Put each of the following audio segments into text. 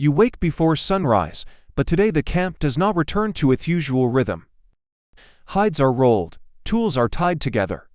You wake before sunrise, but today the camp does not return to its usual rhythm. Hides are rolled, tools are tied together.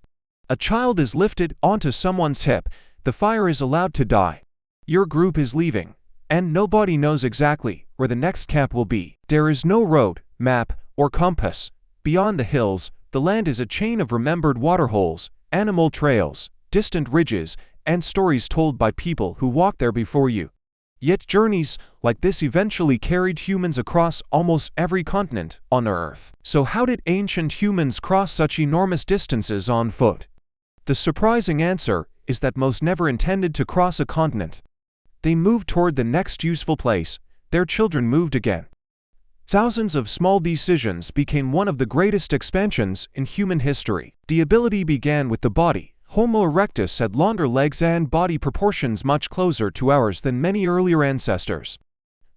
A child is lifted onto someone's hip, the fire is allowed to die. Your group is leaving, and nobody knows exactly where the next camp will be. There is no road, map, or compass. Beyond the hills, the land is a chain of remembered waterholes, animal trails, distant ridges, and stories told by people who walked there before you. Yet journeys like this eventually carried humans across almost every continent on Earth. So how did ancient humans cross such enormous distances on foot? The surprising answer is that most never intended to cross a continent. They moved toward the next useful place. Their children moved again. Thousands of small decisions became one of the greatest expansions in human history. The ability began with the body. Homo erectus had longer legs and body proportions much closer to ours than many earlier ancestors.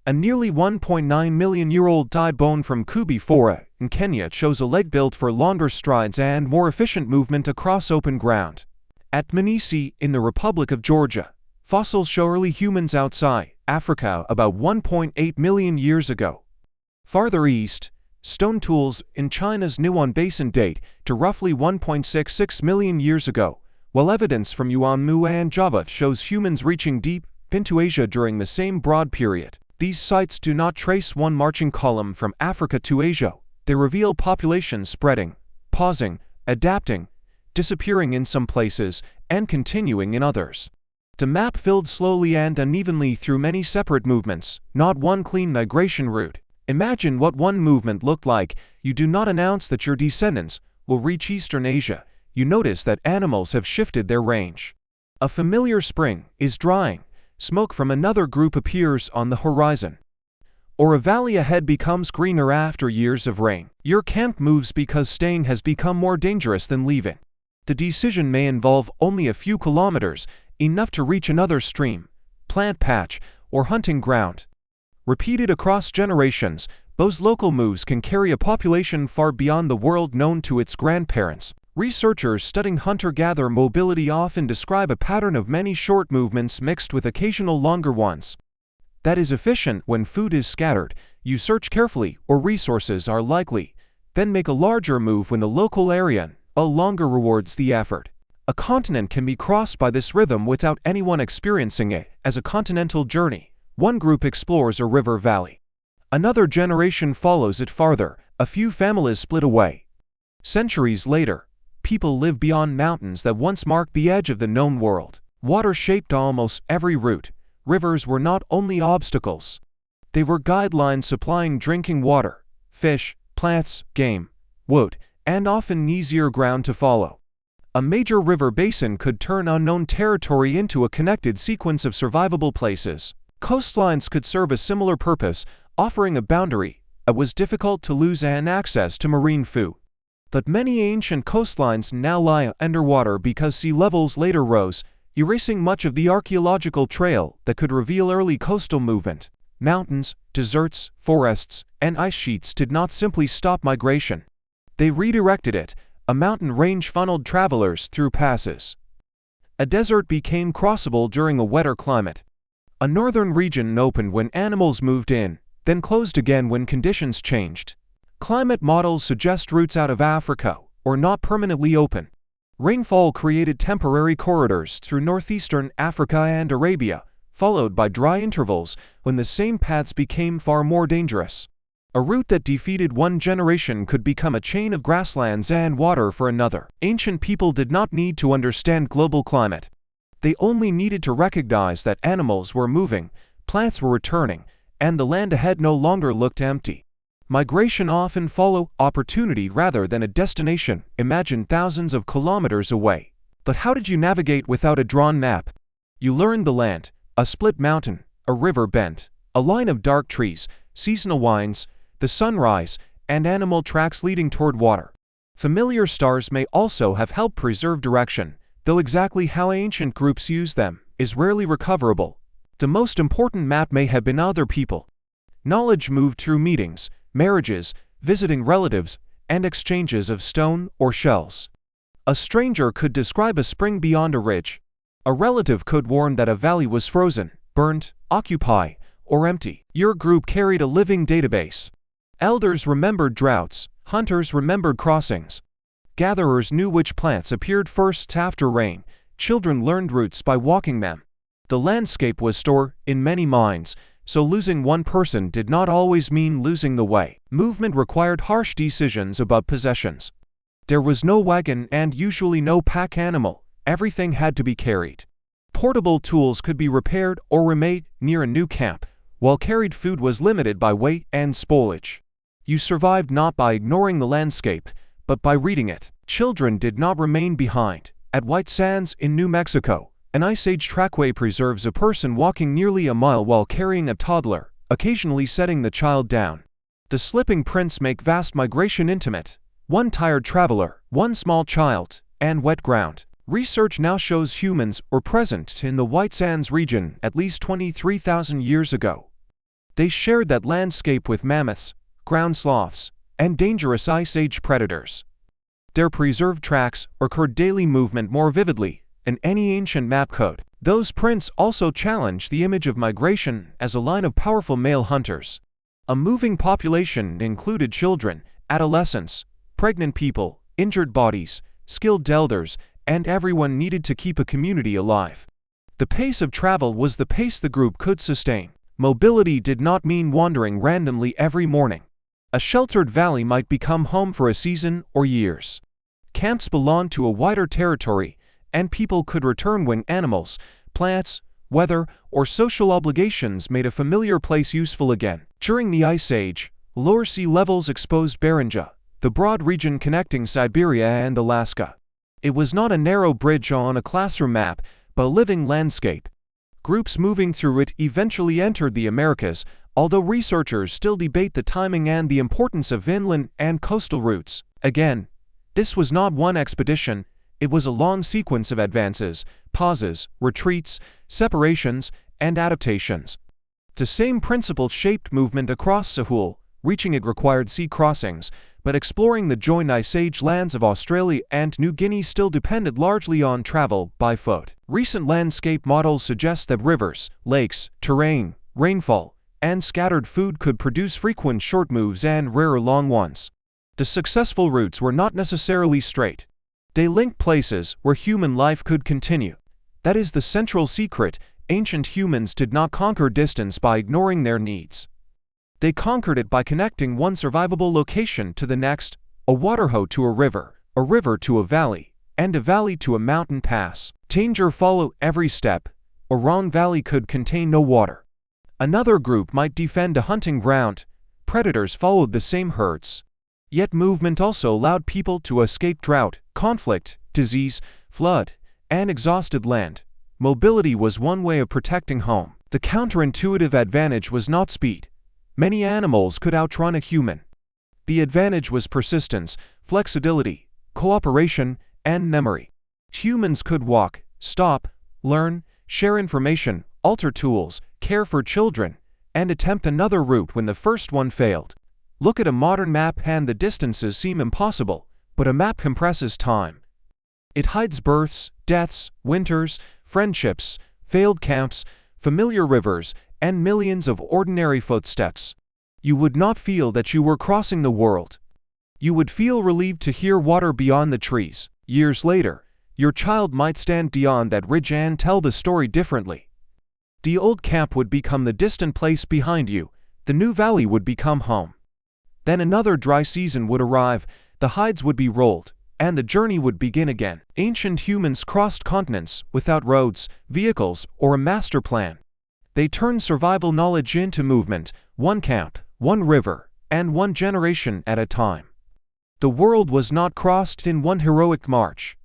A nearly 1.9 million-year-old thigh bone from Koobi Fora in Kenya shows a leg built for longer strides and more efficient movement across open ground. At Dmanisi in the Republic of Georgia, fossils show early humans outside Africa about 1.8 million years ago. Farther east, stone tools in China's Nihewan Basin date to roughly 1.66 million years ago, while evidence from Yuanmu and Java shows humans reaching deep into Asia during the same broad period. These sites do not trace one marching column from Africa to Asia. They reveal populations spreading, pausing, adapting, disappearing in some places, and continuing in others. The map filled slowly and unevenly through many separate movements, not one clean migration route. Imagine what one movement looked like. You do not announce that your descendants will reach Eastern Asia. You notice that animals have shifted their range. A familiar spring is drying. Smoke from another group appears on the horizon. Or a valley ahead becomes greener after years of rain. Your camp moves because staying has become more dangerous than leaving. The decision may involve only a few kilometers, enough to reach another stream, plant patch, or hunting ground. Repeated across generations, those local moves can carry a population far beyond the world known to its grandparents. Researchers studying hunter-gatherer mobility often describe a pattern of many short movements mixed with occasional longer ones. That is efficient when food is scattered. You search carefully or resources are likely, then make a larger move when the local area no longer rewards the effort. A continent can be crossed by this rhythm without anyone experiencing it as a continental journey. One group explores a river valley. Another generation follows it farther. A few families split away. Centuries later, people live beyond mountains that once marked the edge of the known world. Water shaped almost every route. Rivers were not only obstacles. They were guidelines supplying drinking water, fish, plants, game, wood, and often easier ground to follow. A major river basin could turn unknown territory into a connected sequence of survivable places. Coastlines could serve a similar purpose, offering a boundary that was difficult to lose and access to marine food. But many ancient coastlines now lie underwater because sea levels later rose, erasing much of the archaeological trail that could reveal early coastal movement. Mountains, deserts, forests, and ice sheets did not simply stop migration. They redirected it. A mountain range funneled travelers through passes. A desert became crossable during a wetter climate. A northern region opened when animals moved in, then closed again when conditions changed. Climate models suggest routes out of Africa, or not permanently open. Rainfall created temporary corridors through northeastern Africa and Arabia, followed by dry intervals when the same paths became far more dangerous. A route that defeated one generation could become a chain of grasslands and water for another. Ancient people did not need to understand global climate. They only needed to recognize that animals were moving, plants were returning, and the land ahead no longer looked empty. Migration often followed opportunity rather than a destination. Imagine thousands of kilometers away. But how did you navigate without a drawn map? You learned the land, a split mountain, a river bent, a line of dark trees, seasonal wines, the sunrise, and animal tracks leading toward water. Familiar stars may also have helped preserve direction, though exactly how ancient groups used them is rarely recoverable. The most important map may have been other people. Knowledge moved through meetings, marriages, visiting relatives, and exchanges of stone or shells. A stranger could describe a spring beyond a ridge. A relative could warn that a valley was frozen, burned, occupied, or empty. Your group carried a living database. Elders remembered droughts, hunters remembered crossings. Gatherers knew which plants appeared first after rain, children learned routes by walking them. The landscape was stored in many minds, so losing one person did not always mean losing the way. Movement required harsh decisions about possessions. There was no wagon and usually no pack animal, everything had to be carried. Portable tools could be repaired or remade near a new camp, while carried food was limited by weight and spoilage. You survived not by ignoring the landscape, but by reading it. Children did not remain behind. At White Sands in New Mexico, an Ice Age trackway preserves a person walking nearly a mile while carrying a toddler, occasionally setting the child down. The slipping prints make vast migration intimate. One tired traveler, one small child, and wet ground. Research now shows humans were present in the White Sands region at least 23,000 years ago. They shared that landscape with mammoths, ground sloths, and dangerous Ice Age predators. Their preserved tracks record daily movement more vividly than any ancient map could. Those prints also challenge the image of migration as a line of powerful male hunters. A moving population included children, adolescents, pregnant people, injured bodies, skilled elders, and everyone needed to keep a community alive. The pace of travel was the pace the group could sustain. Mobility did not mean wandering randomly every morning. A sheltered valley might become home for a season or years. Camps belonged to a wider territory, and people could return when animals, plants, weather, or social obligations made a familiar place useful again. During the Ice Age, lower sea levels exposed Beringia, the broad region connecting Siberia and Alaska. It was not a narrow bridge on a classroom map, but a living landscape. Groups moving through it eventually entered the Americas, although researchers still debate the timing and the importance of inland and coastal routes. Again, this was not one expedition, it was a long sequence of advances, pauses, retreats, separations, and adaptations. The same principle shaped movement across Sahul. Reaching it required sea crossings, but exploring the joint Ice Age lands of Australia and New Guinea still depended largely on travel by foot. Recent landscape models suggest that rivers, lakes, terrain, rainfall, and scattered food could produce frequent short moves and rarer long ones. The successful routes were not necessarily straight. They linked places where human life could continue. That is the central secret. Ancient humans did not conquer distance by ignoring their needs. They conquered it by connecting one survivable location to the next, a waterhole to a river to a valley, and a valley to a mountain pass. Danger followed every step. A wrong valley could contain no water. Another group might defend a hunting ground. Predators followed the same herds. Yet movement also allowed people to escape drought, conflict, disease, flood, and exhausted land. Mobility was one way of protecting home. The counterintuitive advantage was not speed. Many animals could outrun a human. The advantage was persistence, flexibility, cooperation, and memory. Humans could walk, stop, learn, share information, alter tools, care for children, and attempt another route when the first one failed. Look at a modern map and the distances seem impossible, but a map compresses time. It hides births, deaths, winters, friendships, failed camps, familiar rivers, and millions of ordinary footsteps. You would not feel that you were crossing the world. You would feel relieved to hear water beyond the trees. Years later, your child might stand beyond that ridge and tell the story differently. The old camp would become the distant place behind you. The new valley would become home. Then another dry season would arrive, the hides would be rolled, and the journey would begin again. Ancient humans crossed continents without roads, vehicles, or a master plan. They turned survival knowledge into movement, one camp, one river, and one generation at a time. The world was not crossed in one heroic march.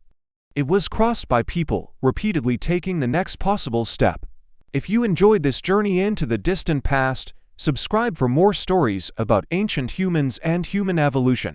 It was crossed by people, repeatedly taking the next possible step. If you enjoyed this journey into the distant past, subscribe for more stories about ancient humans and human evolution.